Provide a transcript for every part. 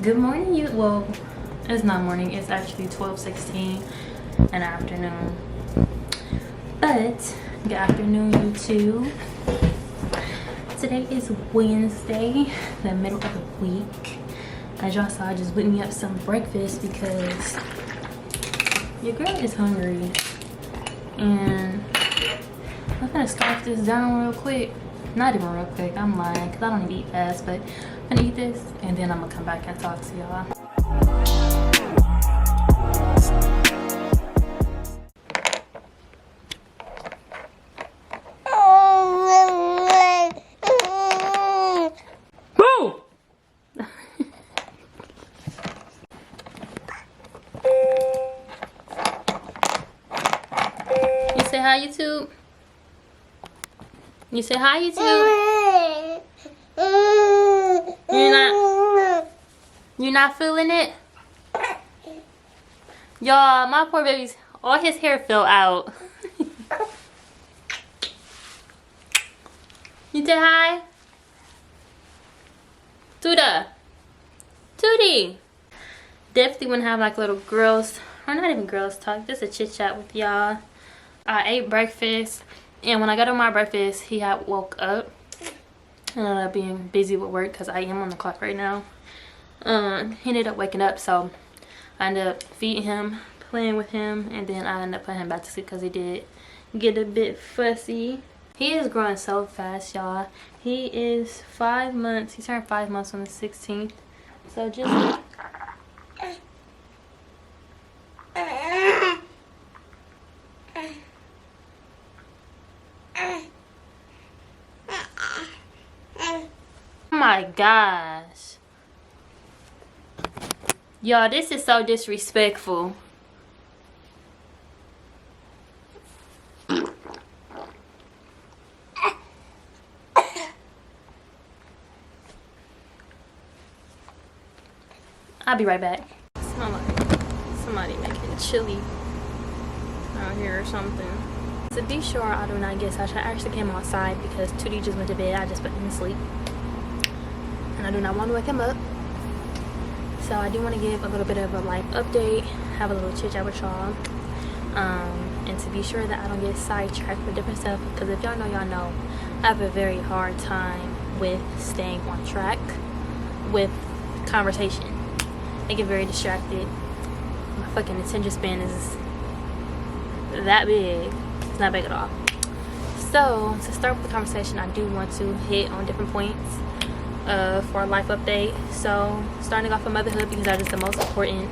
Good morning, you. Well, it's not morning, it's actually 12:16 in the afternoon. But good afternoon, YouTube. Today is Wednesday, the middle of the week. As y'all saw, I just whipped me up some breakfast because your girl is hungry. And I'm gonna scarf this down real quick. Not even real quick, I'm lying, because I don't even eat fast, but I'm gonna eat this and then I'm gonna come back and talk to y'all. Boo! You say hi, YouTube? You say hi, YouTube? You're not feeling it? Y'all, my poor baby's, all his hair fell out. You say hi? Tuda. Tootie. Definitely want to have like little girls, or not even girls talk, just a chit chat with y'all. I ate breakfast, and when I got on my breakfast, he had woke up. And ended up being busy with work because I am on the clock right now. He ended up waking up, so I ended up feeding him, playing with him, and then I ended up putting him back to sleep because he did get a bit fussy. He is growing so fast, y'all. He is 5 months. He turned 5 months on the 16th. So just... Oh my gosh. Y'all, this is so disrespectful. I'll be right back. Smell like somebody making chili out here or something. To be sure, I do not guess I actually came outside because Tootie just went to bed. I just put him to sleep. And I do not want to wake him up. So I do want to give a little bit of a life update, have a little chit chat with y'all, and to be sure that I don't get sidetracked with different stuff, because if y'all know, y'all know I have a very hard time with staying on track with conversation. I get very distracted. My fucking attention span is that big. It's not big at all. So to start with the conversation, I do want to hit on different points for a life update. So starting off with motherhood, because that is the most important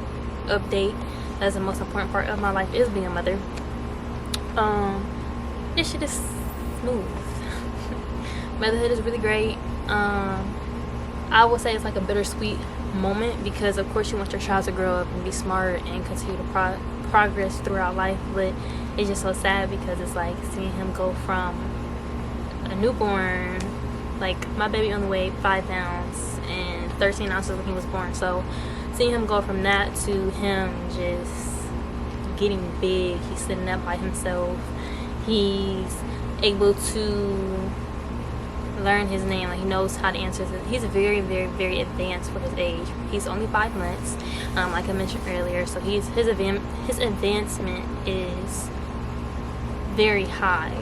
update. That's the most important part of my life, is being a mother. This shit is smooth. Motherhood is really great. I would say it's like a bittersweet moment, because of course you want your child to grow up and be smart and continue to progress throughout life, but it's just so sad because it's like seeing him go from a newborn, like my baby only weighed 5 pounds and 13 ounces when he was born, so seeing him go from that to him just getting big, he's sitting up by himself, he's able to learn his name, like he knows how to answer it. He's very, very, very advanced for his age. He's only 5 months, like I mentioned earlier, so his advancement is very high.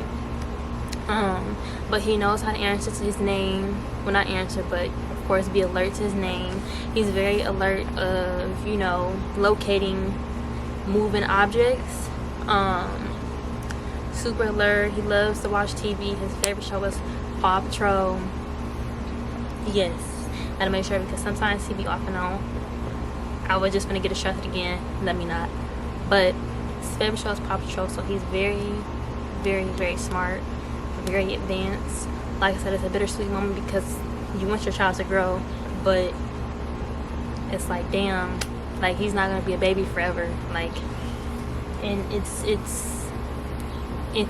But he knows how to answer to his name. Well, not answer, but of course be alert to his name. He's very alert of, you know, locating moving objects. Super alert. He loves to watch TV. His favorite show is Paw Patrol. Yes, gotta make sure, because sometimes he be off and on. I was just gonna get distracted again. Let me not. But his favorite show is Paw Patrol, so he's very, very, very smart, very advanced. Like I said, it's a bittersweet moment because you want your child to grow, but it's like, damn, like he's not gonna be a baby forever. Like, and it's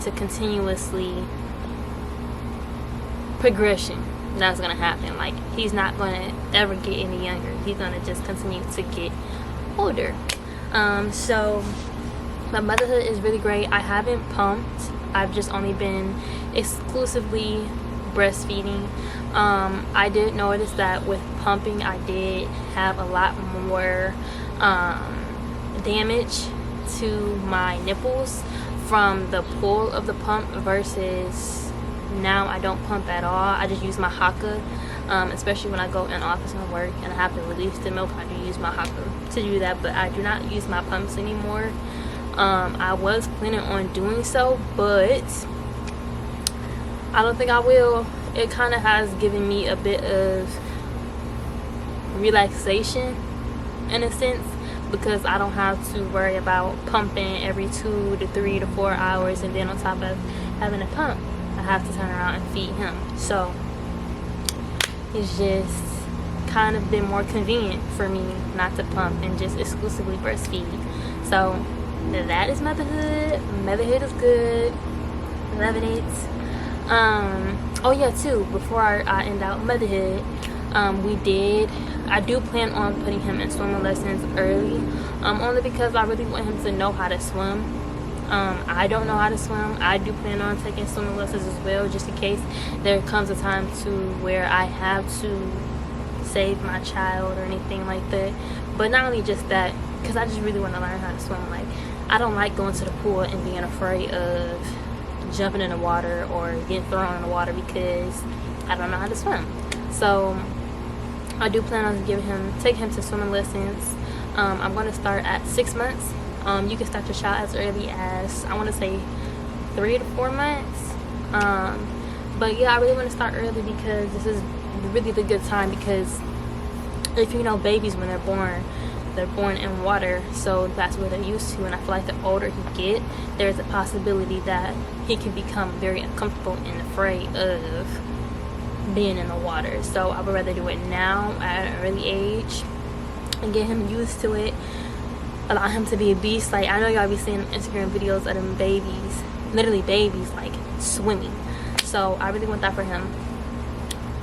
a continuously progression that's gonna happen. Like, he's not gonna ever get any younger. He's gonna just continue to get older. So my motherhood is really great. I haven't pumped. I've just only been exclusively breastfeeding. I did notice that with pumping I did have a lot more damage to my nipples from the pull of the pump versus now I don't pump at all. I just use my haka, especially when I go in office and work and I have to release the milk. I do use my haka to do that, but I do not use my pumps anymore. I was planning on doing so, but I don't think I will. It kind of has given me a bit of relaxation in a sense, because I don't have to worry about pumping every 2 to 3 to 4 hours, and then on top of having a pump I have to turn around and feed him. So it's just kind of been more convenient for me not to pump and just exclusively breastfeed. So that is motherhood. Motherhood is good. Loving it. Oh yeah, too, before I end out motherhood, I do plan on putting him in swimming lessons early, only because I really want him to know how to swim. I don't know how to swim. I do plan on taking swimming lessons as well, just in case there comes a time to where I have to save my child or anything like that. But not only just that, because I just really want to learn how to swim. Like, I don't like going to the pool and being afraid of jumping in the water or getting thrown in the water because I don't know how to swim. So I do plan on taking him to swimming lessons. I'm going to start at 6 months. You can start your child as early as, I want to say, 3 to 4 months. But yeah, I really want to start early because this is really the good time, because if you know, babies, when they're born in water, so that's what they're used to. And I feel like the older he get, there's a possibility that he can become very uncomfortable and afraid of being in the water. So I would rather do it now at an early age and get him used to it, allow him to be a beast. Like, I know y'all be seeing Instagram videos of them babies, literally babies, like swimming. So I really want that for him.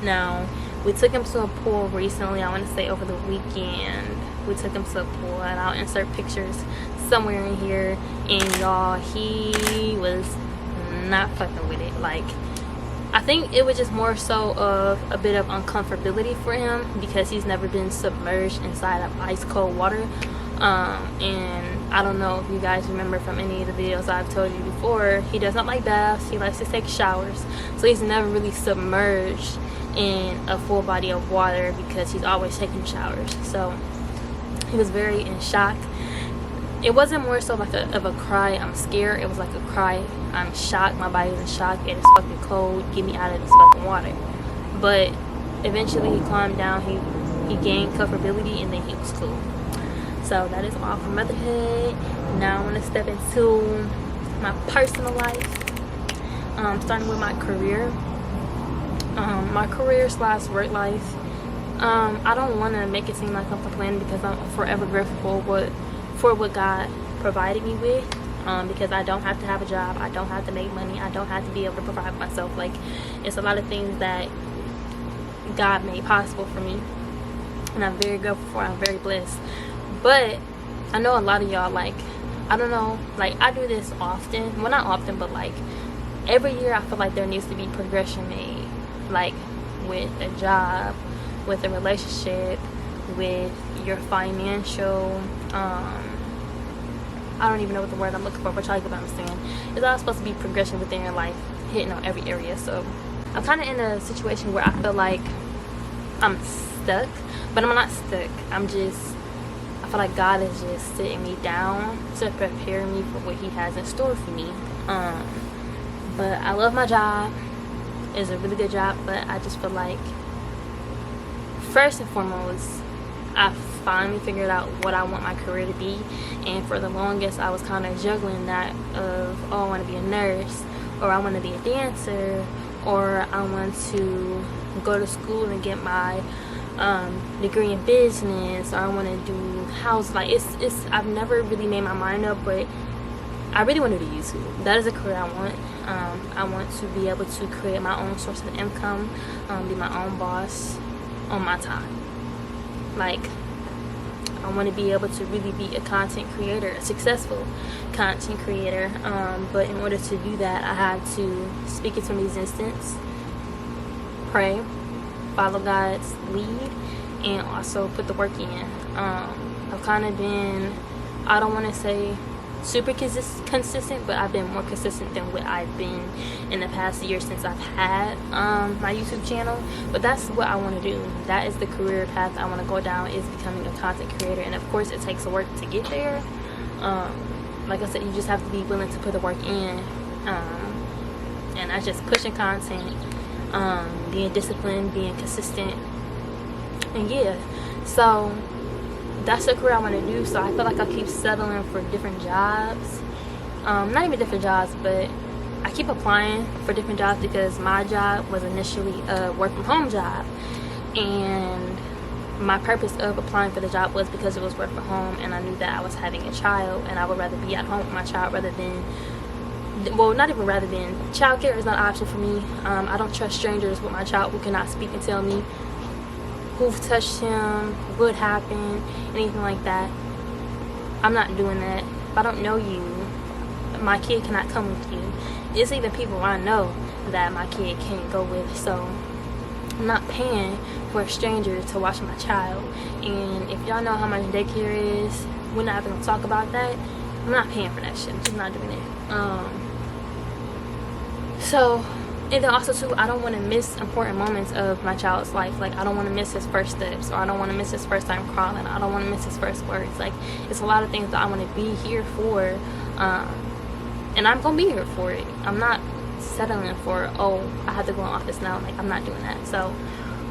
Now, we took him to a pool recently. I want to say over the weekend we took him to a pool, and I'll insert pictures somewhere in here. And y'all, he was not fucking with it. Like, I think it was just more so of a bit of uncomfortability for him because he's never been submerged inside of ice cold water. And I don't know if you guys remember from any of the videos I've told you before, he does not like baths. He likes to take showers, so he's never really submerged in a full body of water because he's always taking showers. So he was very in shock. It wasn't more so like of a cry, I'm scared. It was like a cry, I'm shocked, my body's in shock, it is fucking cold, get me out of this fucking water. But eventually he calmed down, he gained comfortability, and then he was cool. So that is all for motherhood. Now I want to step into my personal life, starting with my career. My career / work life. I don't want to make it seem like I'm complaining, because I'm forever grateful for what God provided me with, because I don't have to have a job, I don't have to make money, I don't have to be able to provide for myself. Like, it's a lot of things that God made possible for me, and I'm very grateful for. I'm very blessed. But I know a lot of y'all, like, I don't know, like, I do this often, well, not often, but like every year I feel like there needs to be progression made, like with a job, with a relationship, with your financial, I don't even know what the word I'm looking for, but y'all get what I'm saying. It's all supposed to be progression within your life, hitting on every area. So I'm kind of in a situation where I feel like I'm stuck, but I'm not stuck. I feel like God is just sitting me down to prepare me for what he has in store for me. But I love my job. It's a really good job, but I just feel like, first and foremost, I finally figured out what I want my career to be. And for the longest, I was kind of juggling that of, oh, I want to be a nurse, or I want to be a dancer, or I want to go to school and get my degree in business, or I want to do house. Like, it's I've never really made my mind up, but I really want to do YouTube. That is a career I want. I want to be able to create my own source of income, be my own boss on my time. Like, I want to be able to really be a content creator, a successful content creator. But in order to do that, I had to speak it from existence. pray, follow God's lead, and also put the work in. I've kind of been, I don't want to say super consistent, but I've been more consistent than what I've been in the past year since I've had my YouTube channel. But that's what I want to do. That is the career path I want to go down, is becoming a content creator. And of course it takes work to get there. Like I said, you just have to be willing to put the work in, and that's just pushing content, being disciplined, being consistent, and yeah. So that's the career I want to do. So I feel like I keep settling for different jobs, not even different jobs, but I keep applying for different jobs because my job was initially a work from home job, and my purpose of applying for the job was because it was work from home, and I knew that I was having a child and I would rather be at home with my child rather than, well, not even rather than, childcare is not an option for me. I don't trust strangers with my child who cannot speak and tell me who touched him, what happened, anything like that. I'm not doing that. If I don't know you, my kid cannot come with you. It's even people I know that my kid can't go with. So I'm not paying for a stranger to watch my child. And if y'all know how much daycare is, we're not even gonna talk about that. I'm not paying for that shit. I'm just not doing it. So, and then also too, I don't want to miss important moments of my child's life. Like, I don't want to miss his first steps, or I don't want to miss his first time crawling. I don't want to miss his first words. Like, it's a lot of things that I want to be here for, and I'm gonna be here for it. I'm not settling for, oh, I have to go in office now. Like, I'm not doing that. So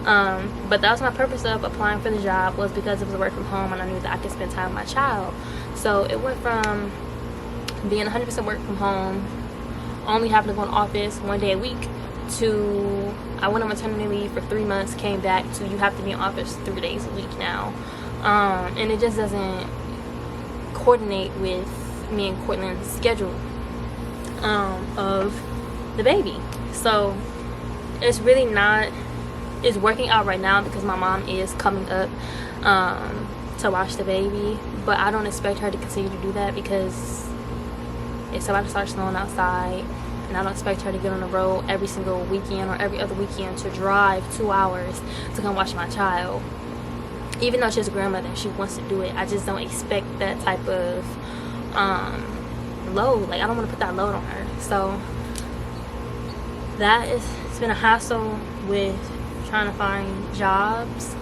but that was my purpose of applying for the job, was because it was work from home and I knew that I could spend time with my child. So it went from being 100% work from home, only having to go in office one day a week, to I went on maternity leave for 3 months, came back to you have to be in office 3 days a week now. And it just doesn't coordinate with me and Cortland's schedule of the baby. So it's really not, it's working out right now because my mom is coming up to watch the baby, but I don't expect her to continue to do that because it's about to start snowing outside, and I don't expect her to get on the road every single weekend or every other weekend to drive 2 hours to come watch my child. Even though she's a grandmother and she wants to do it, I just don't expect that type of load. Like, I don't want to put that load on her. So that is, it's been a hassle with trying to find jobs,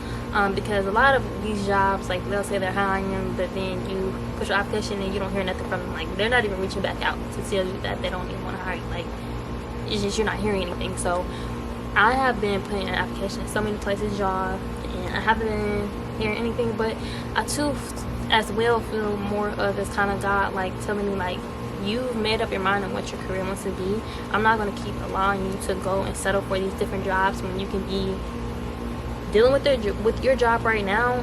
because a lot of these jobs, like, they'll say they're hiring, but then you put your application and you don't hear nothing from them. Like, they're not even reaching back out to tell you that they don't even want to hire you. Like, it's just, you're not hearing anything. So I have been putting in applications in so many places, y'all, and I haven't been hearing anything. But I too as well feel more of this kind of God, like, telling me, like, you've made up your mind on what your career wants to be. I'm not going to keep allowing you to go and settle for these different jobs when you can be dealing with your job right now,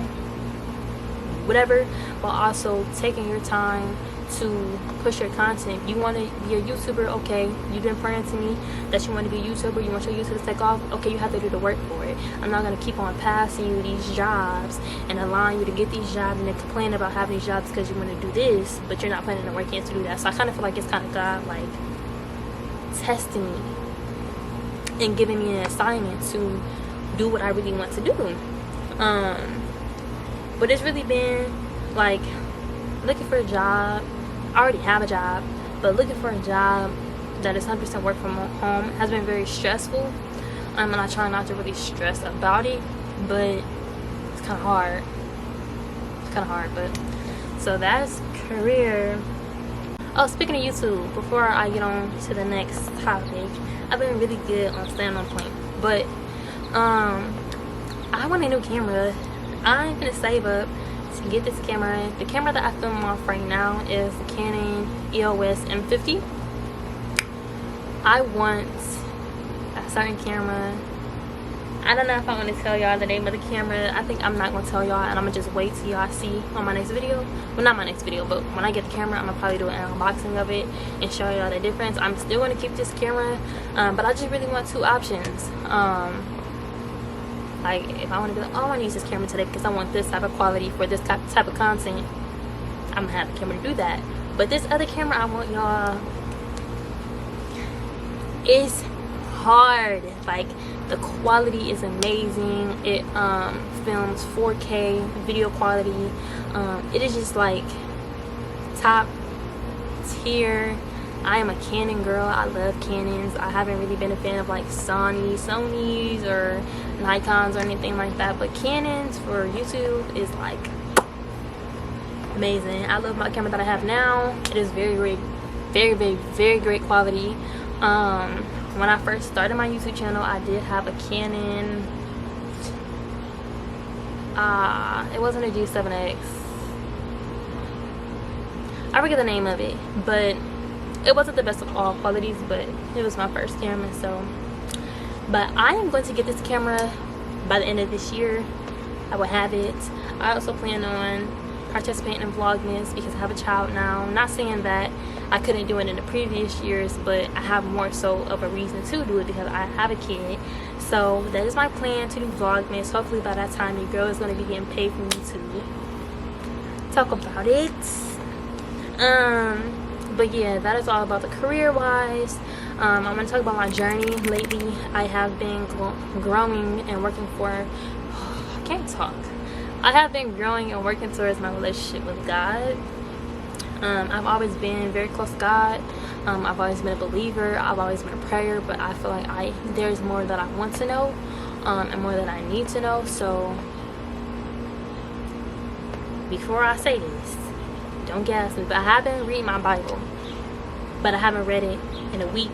whatever, but also taking your time to push your content. If you want to be a YouTuber, okay, you've been praying to me that you want to be a YouTuber, you want your YouTube to take off, okay, you have to do the work for it. I'm not going to keep on passing you these jobs and allowing you to get these jobs and then complain about having these jobs because you want to do this, but you're not putting in the work in to do that. So I kind of feel like it's kind of God, like, testing me and giving me an assignment to do what I really want to do. But it's really been like looking for a job. I already have a job, but looking for a job that is 100% work from home has been very stressful. And I try not to really stress about it, but it's kind of hard. It's kind of hard, but so that's career. Oh, speaking of YouTube, before I get on to the next topic, I've been really good on staying on point, but I want a new camera. I'm gonna save up to get this camera. The camera that I film off right now is the Canon EOS M50. I want a certain camera. I don't know if I want to tell y'all the name of the camera. I think I'm not gonna tell y'all, and I'm gonna just wait till y'all see on my next video. Well, not my next video, but when I get the camera, I'm gonna probably do an unboxing of it and show y'all the difference. I'm still gonna keep this camera, but I just really want two options. Like, if I want to be like, oh, I want to use this camera today because I want this type of quality for this type of content, I'm gonna have the camera to do that. But this other camera I want, y'all, is hard. Like, the quality is amazing. It films 4K video quality. It is just like top tier. I am a Canon girl. I love Canons. I haven't really been a fan of like Sonys or Nikons or anything like that, but Canons for YouTube is like amazing. I love my camera that I have now. It is very great quality. When I first started my YouTube channel, I did have a Canon. It wasn't a G7X. I forget the name of it, but it wasn't the best of all qualities, but it was my first camera. So, but I am going to get this camera by the end of this year. I will have it. I also plan on participating in Vlogmas because I have a child now. I'm not saying that I couldn't do it in the previous years, but I have more so of a reason to do it because I have a kid. So that is my plan, to do Vlogmas. Hopefully by that time your girl is going to be getting paid for me to talk about it. But yeah, that is all about the career wise. I'm going to talk about my journey. Lately I have been growing and working for I can't talk. I have been growing and working towards my relationship with God. I've always been very close to God. I've always been a believer. I've always been a prayer, but I feel like there's more that I want to know, and more that I need to know. So before I say this, don't gas me, but I have been reading my Bible, but I haven't read it in a week,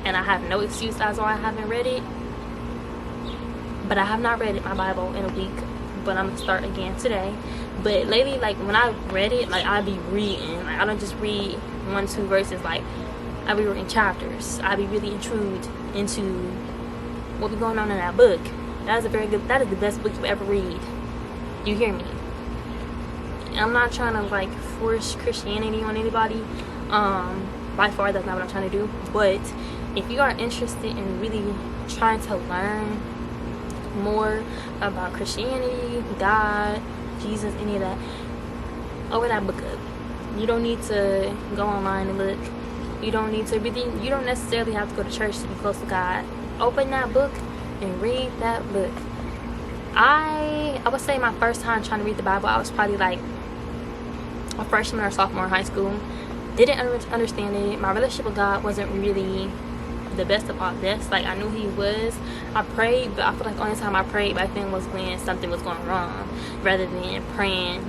and I have no excuse as why I haven't read it. But I have not read my Bible in a week, but I'm gonna start again today. But lately, like, when I read it, like, I be reading. Like, I don't just read 1-2 verses. Like, I be reading chapters. I be really intrigued into what be going on in that book. That is the best book you ever read. You hear me? I'm not trying to like force Christianity on anybody. By far, that's not what I'm trying to do. But if you are interested in really trying to learn more about Christianity, God, Jesus, any of that, open that book up. You don't need to go online and look. You don't necessarily have to go to church to be close to God. Open that book and read that book. I would say my first time trying to read the Bible, I was probably like a freshman or sophomore in high school. Didn't understand it. My relationship with God wasn't really the best of all best. Like, I knew he was. I prayed, but I feel like the only time I prayed back then was when something was going wrong, rather than praying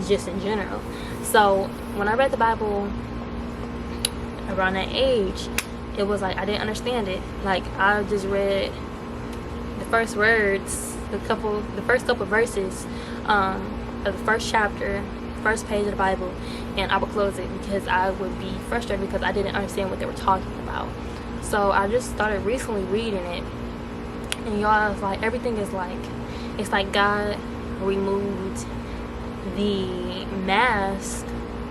just in general. So when I read the Bible around that age, it was like I didn't understand it. Like, I just read the first words, the first couple verses of the first chapter, first page of the Bible, and I would close it because I would be frustrated because I didn't understand what they were talking about. So I just started recently reading it, and y'all, it's like everything is like, it's like God removed the mask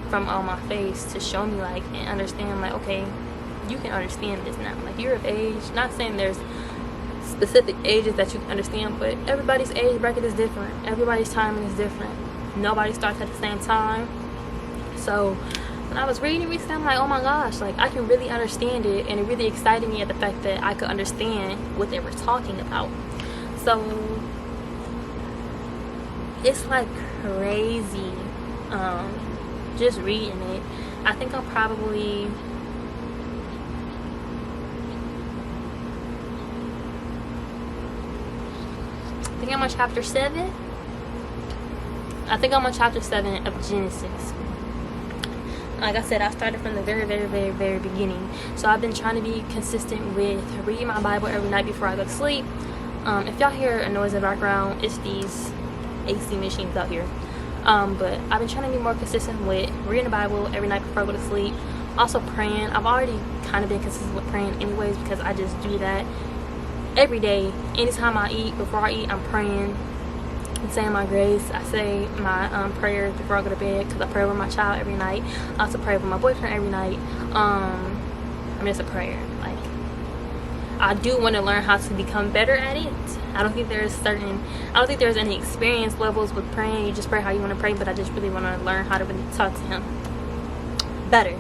from on my face to show me, like, and understand, like, okay, you can understand this now. Like, you're of age. Not saying there's specific ages that you can understand, but everybody's age bracket is different. Everybody's timing is different. Nobody starts at the same time. So when I was reading recently, I'm like, oh my gosh, like, I can really understand it, and it really excited me at the fact that I could understand what they were talking about. So it's like crazy, just reading it. I think I'm probably I'm on chapter 7. I think I'm on chapter 7 of Genesis. Like I said, I started from the very beginning. So I've been trying to be consistent with reading my Bible every night before I go to sleep. If y'all hear a noise in the background, it's these AC machines out here. But I've been trying to be more consistent with reading the Bible every night before I go to sleep. Also praying. I've already kind of been consistent with praying anyways, because I just do that every day. Anytime I eat, before I eat, I'm praying. I'm saying my grace. I say my prayers before I go to bed, because I pray with my child every night. I also pray with my boyfriend every night. I'm just a prayer. Like, I do want to learn how to become better at it. I don't think there's any experience levels with praying. You just pray how you want to pray, but I just really want to learn how to really talk to him better.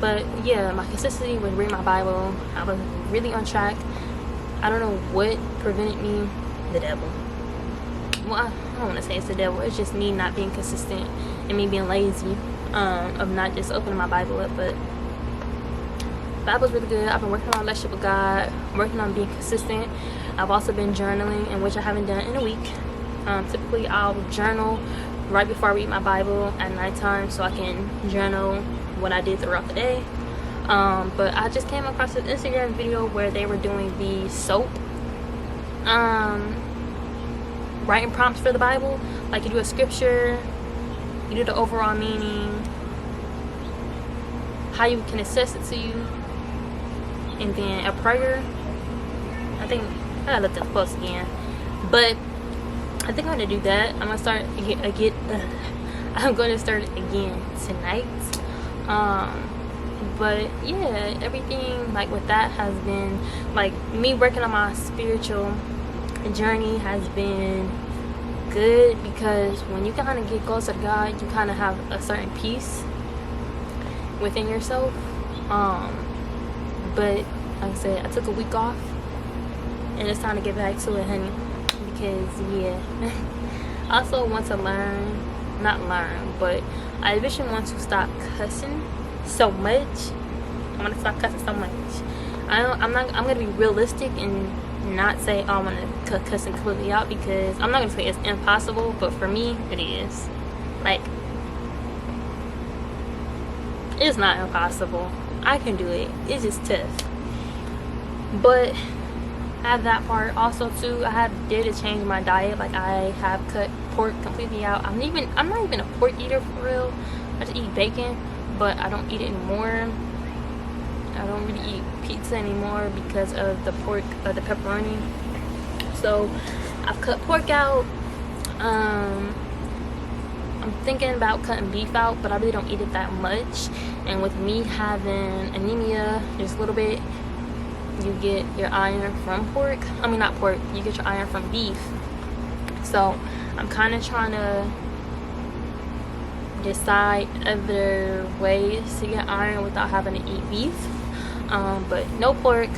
But yeah, my consistency with reading my Bible, I was really on track. I don't know what prevented me. The devil. Well, I don't want to say it's the devil. It's just me not being consistent and me being lazy, of not just opening my Bible up. But Bible's really good. I've been working on my relationship with God, working on being consistent. I've also been journaling, in which I haven't done in a week. Typically I'll journal right before I read my Bible at nighttime, so I can journal what I did throughout the day. But I just came across this Instagram video where they were doing the soap writing prompts for the Bible. Like, you do a scripture, you do the overall meaning, how you can assess it to you, and then a prayer. I think I gotta look at the post again, but I think I'm gonna do that. I'm gonna start I'm gonna start again tonight. But yeah, everything like with that has been like me working on my spiritual journey has been good, because when you kind of get closer to God, you kind of have a certain peace within yourself. But like I said, I took a week off and it's time to get back to it, honey, because yeah. I also want to but I eventually want to stop cussing so much. I want to stop cussing so much. I'm gonna be realistic and not say, oh, I want to cut cussing completely out, because I'm not gonna say it's impossible, but for me it is. Like, it's not impossible. I can do it. It's just tough. But I have that part also too. I did change my diet. Like, I have cut pork completely out. I'm not even a pork eater for real. I just eat bacon, but I don't eat it anymore. I don't really eat pizza anymore because of the pork, the pepperoni. So I've cut pork out. I'm thinking about cutting beef out, but I really don't eat it that much. And with me having anemia just a little bit, you get your iron from pork. I mean, not pork, you get your iron from beef. So I'm kind of trying to decide other ways to get iron without having to eat beef. But no pork,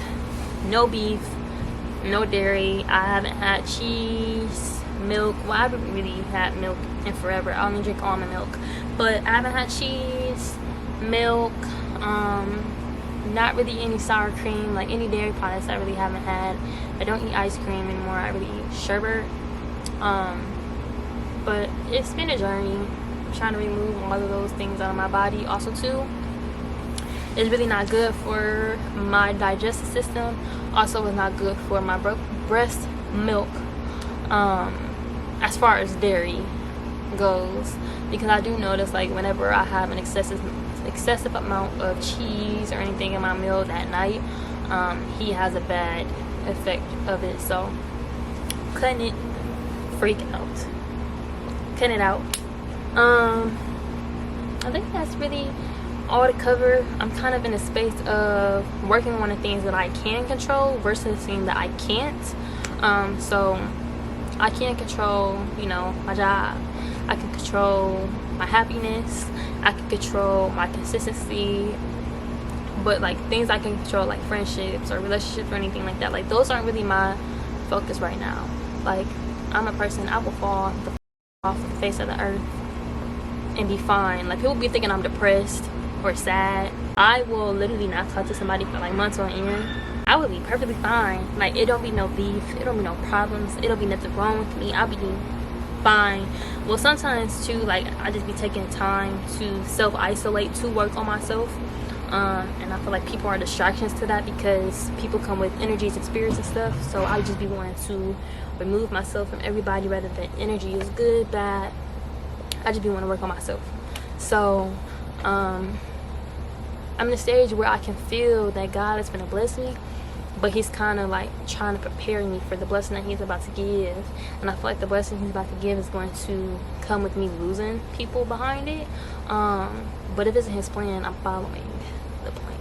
no beef, no dairy. I haven't had cheese, milk. Well, I haven't really had milk in forever. I only drink almond milk. But I haven't had cheese, milk, not really any sour cream, like any dairy products I really haven't had. I don't eat ice cream anymore. I really eat sherbet. But it's been a journey. I'm trying to remove all of those things out of my body. Also too, it's really not good for my digestive system. Also, it's not good for my breast milk, as far as dairy goes, because I do notice, like, whenever I have an excessive amount of cheese or anything in my meal that night, he has a bad effect of it. So cutting it out. I think that's really all to cover. I'm kind of in a space of working on the things that I can control versus things that I can't. So I can control, my job. I can control my happiness. I can control my consistency. But like things I can control, like friendships or relationships or anything like that, like those aren't really my focus right now. Like, I'm a person, I will fall off the face of the earth and be fine. Like, people be thinking I'm depressed or sad. I will literally not talk to somebody for like months on end. I would be perfectly fine. Like, it don't be no beef, it don't be no problems, it don't be nothing wrong with me. I'll be fine. Well, sometimes too, like, I just be taking time to self-isolate, to work on myself. And I feel like people are distractions to that, because people come with energies and spirits and stuff. So I just be wanting to remove myself from everybody, whether the energy is good, bad. I just be wanting to work on myself. So I'm in a stage where I can feel that God is going to bless me, but he's kind of like trying to prepare me for the blessing that he's about to give. And I feel like the blessing he's about to give is going to come with me losing people behind it. But if it's his plan, I'm following the plan.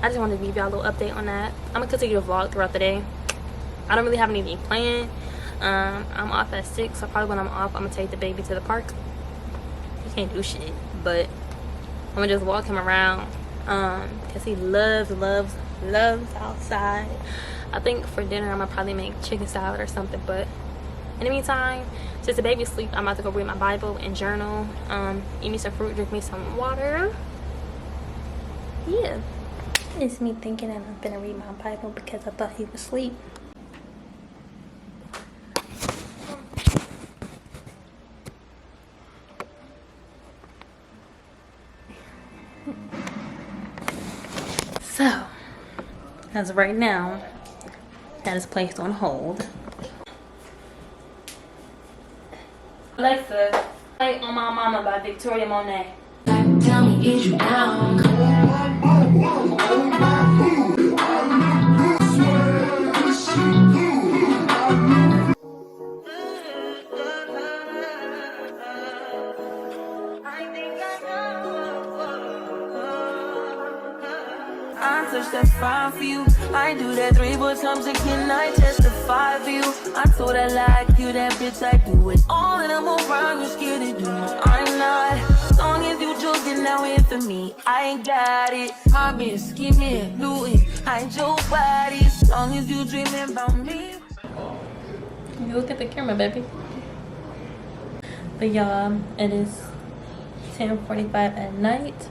I just wanted to give y'all a little update on that. I'm gonna continue to vlog throughout the day. I don't really have anything planned. I'm off at 6, so probably when I'm off, I'm gonna take the baby to the park. He can't do shit, but gonna just walk him around because he loves outside. I think for dinner I'm gonna probably make chicken salad or something, but in the meantime, since the baby's asleep, I'm about to go read my Bible and journal, eat me some fruit, drink me some water. Yeah, it's me thinking that I'm gonna read my Bible because I thought he was asleep. So, as of right now, that is placed on hold. Alexa, play On My Mama by Victoria Monet. Tell me, is you down? I touch that 5 for you. I do that 3 more times again. I testify for you. I told her like you, that bitch. I do it all, and I'm around. You're scared to do. I'm not. As long as you joking now in for me, I ain't got it. I've been scheming, looting, hide your body. As long as you dreaming about me. You look at the camera, baby. But y'all, it is 10:45 at night.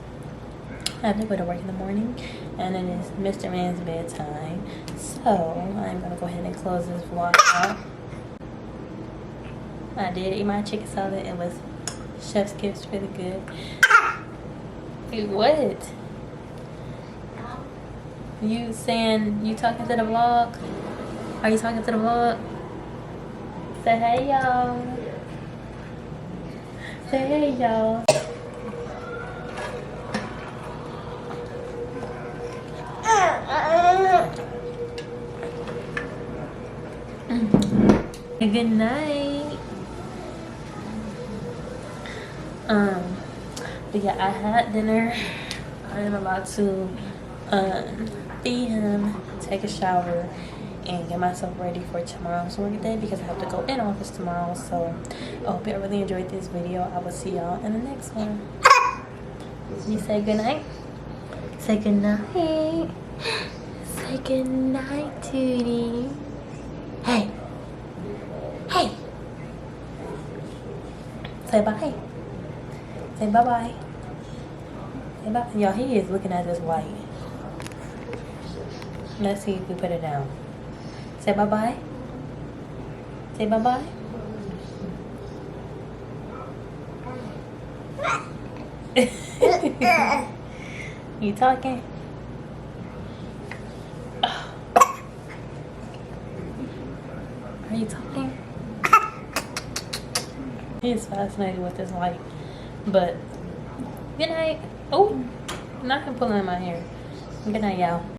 I have to go to work in the morning, and it is Mr. Man's bedtime. So I'm gonna go ahead and close this vlog out. I did eat my chicken salad. It was chef's kiss, really good. What? You saying you talking to the vlog? Are you talking to the vlog? Say hey y'all. Say hey y'all. Good night. But yeah, I had dinner. I am about to feed him, take a shower, and get myself ready for tomorrow's work day because I have to go in office tomorrow. So I hope you really enjoyed this video. I will see y'all in the next one. You say good night. Say good night. Say good night, Tootie. Hey. Hey. Say bye. Say bye-bye. Say bye. Y'all, he is looking at this light. Let's see if we put it down. Say bye-bye. Say bye-bye. You talking? Are you talking? He is fascinated with this light. But good night. Oh, not him pulling in my hair. Good night, y'all.